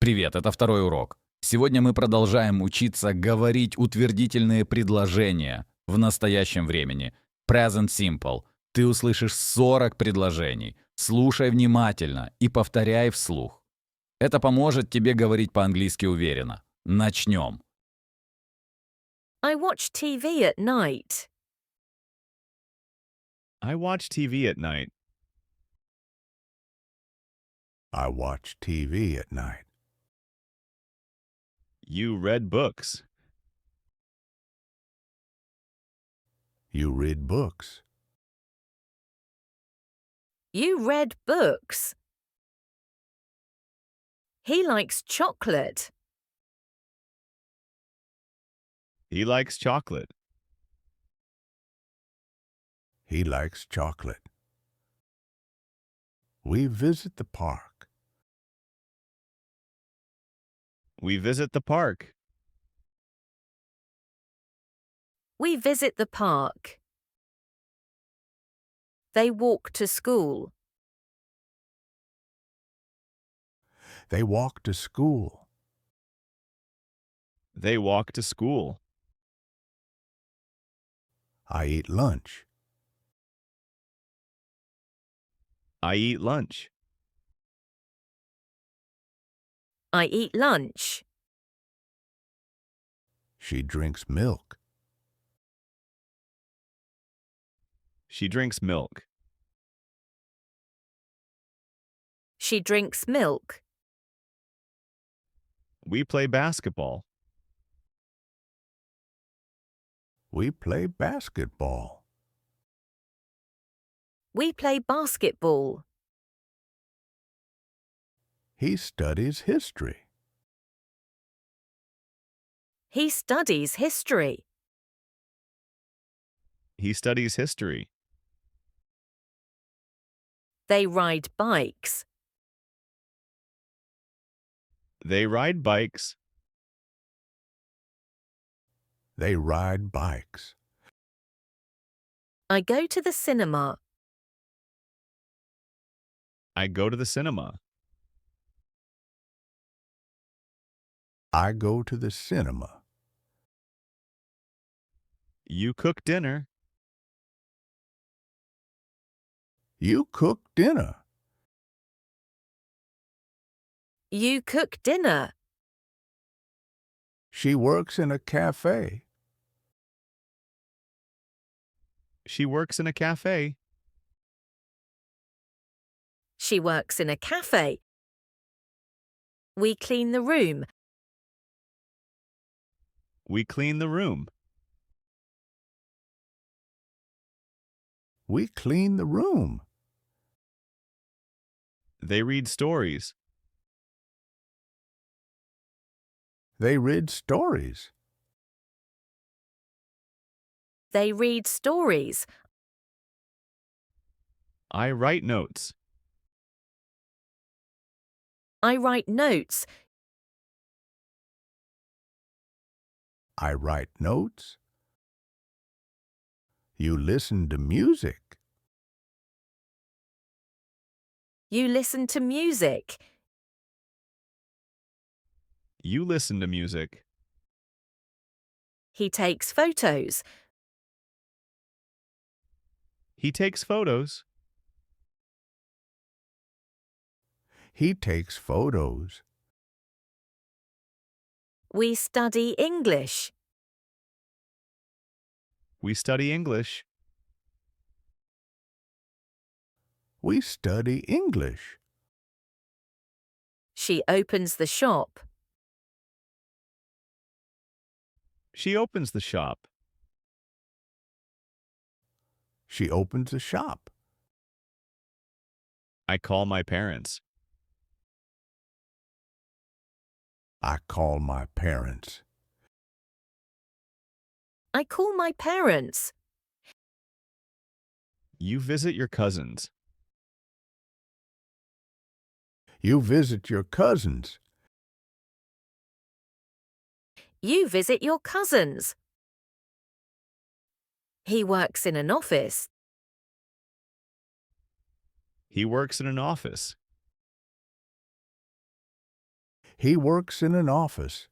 Привет, это второй урок. Сегодня мы продолжаем учиться говорить утвердительные предложения в настоящем времени. Present Simple. Ты услышишь 40 предложений. Слушай внимательно и повторяй вслух. Это поможет тебе говорить по-английски уверенно. Начнем. I watch TV at night. I watch TV at night. I watch TV at night. You read books. You read books. You read books. He likes chocolate. He likes chocolate. He likes chocolate. We visit the park. We visit the park. We visit the park. They walk to school. They walk to school. They walk to school. I eat lunch. I eat lunch. I eat lunch. She drinks milk. She drinks milk. She drinks milk. We play basketball. We play basketball. We play basketball. He studies history. He studies history. He studies history. They ride bikes. They ride bikes. They ride bikes. I go to the cinema. I go to the cinema. I go to the cinema. You cook dinner. You cook dinner. You cook dinner. She works in a cafe. She works in a cafe. She works in a cafe. We clean the room. We clean the room. We clean the room. They read stories. They read stories. They read stories. I write notes. I write notes. I write notes. You listen to music. You listen to music. You listen to music. He takes photos. He takes photos. He takes photos. We study English. We study English. We study English. She opens the shop. She opens the shop. She opens a shop. I call my parents. I call my parents. I call my parents. You visit your cousins. You visit your cousins. You visit your cousins. He works in an office. He works in an office. He works in an office.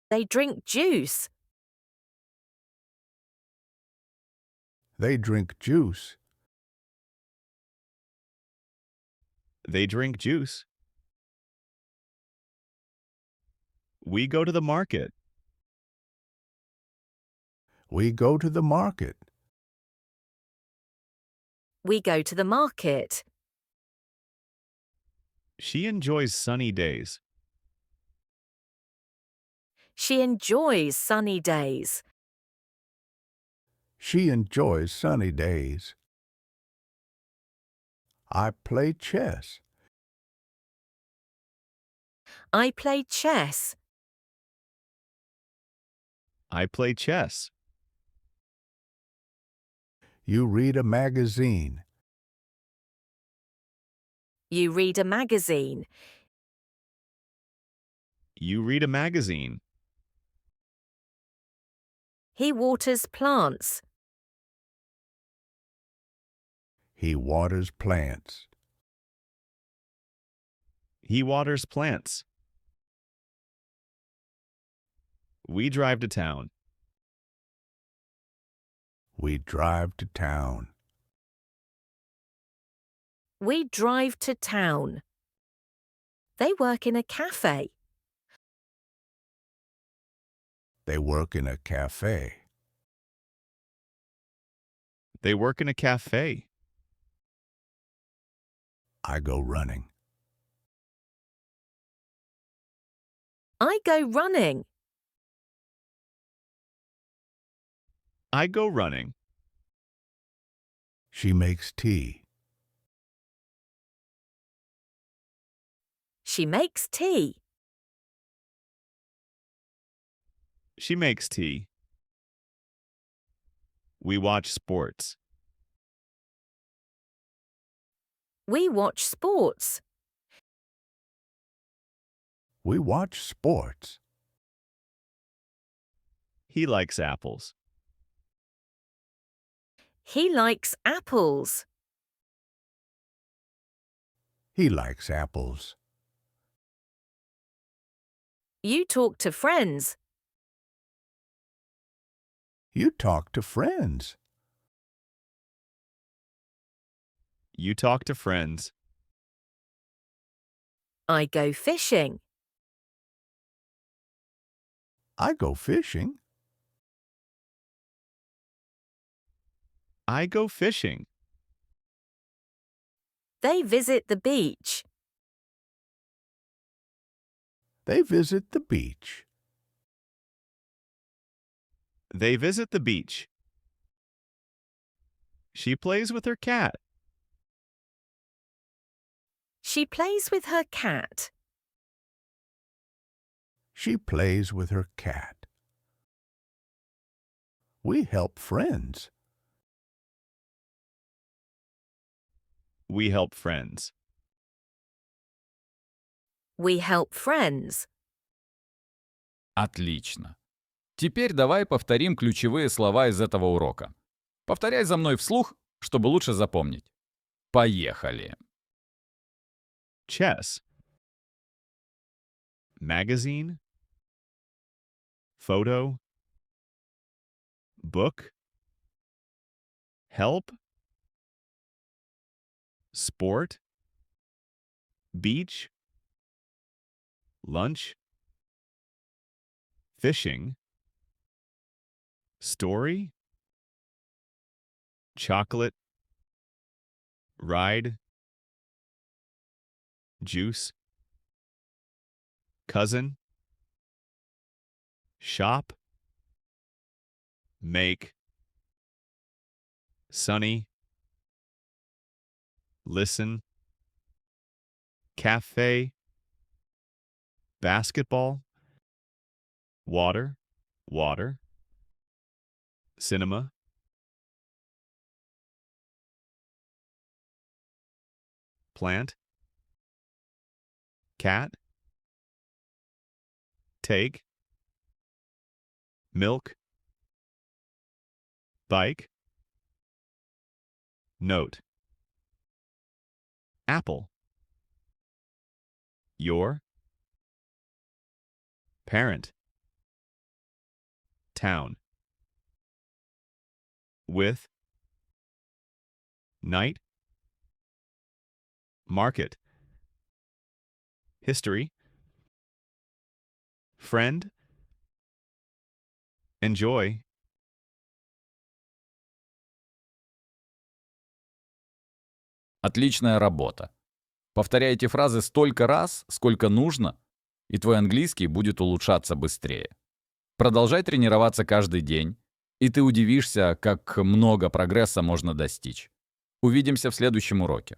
They drink juice. They drink juice. They drink juice. We go to the market. We go to the market. We go to the market. She enjoys sunny days. She enjoys sunny days. She enjoys sunny days. I play chess. I play chess. I play chess. You read a magazine. You read a magazine. You read a magazine. He waters plants. He waters plants. He waters plants. We drive to town. We drive to town. We drive to town. They work in a cafe. They work in a cafe. They work in a cafe. I go running. I go running. I go running. She makes tea. She makes tea. She makes tea. We watch sports. We watch sports. We watch sports. He likes apples. He likes apples. He likes apples. You talk to friends. You talk to friends. You talk to friends. I go fishing. I go fishing. I go fishing. They visit the beach. They visit the beach. They visit the beach. She plays with her cat. She plays with her cat. She plays with her cat. We help friends. We help friends. We help friends. Отлично. Теперь давай повторим ключевые слова из этого урока. Повторяй за мной вслух, чтобы лучше запомнить. Поехали. Chess. Magazine. Photo. Book. Help. Sport. Beach. Lunch. Fishing. Story. Chocolate. Ride. Juice. Cousin. Shop. Make. Sunny. Listen. Cafe. Basketball. Water. Water. Cinema. Plant. Cat. Take. Milk. Bike. Note. Apple. Your. parent, town, with, night, market, history, friend, enjoy, Отличная работа. Повторяй эти фразы столько раз, сколько нужно, и твой английский будет улучшаться быстрее. Продолжай тренироваться каждый день, и ты удивишься, как много прогресса можно достичь. Увидимся в следующем уроке.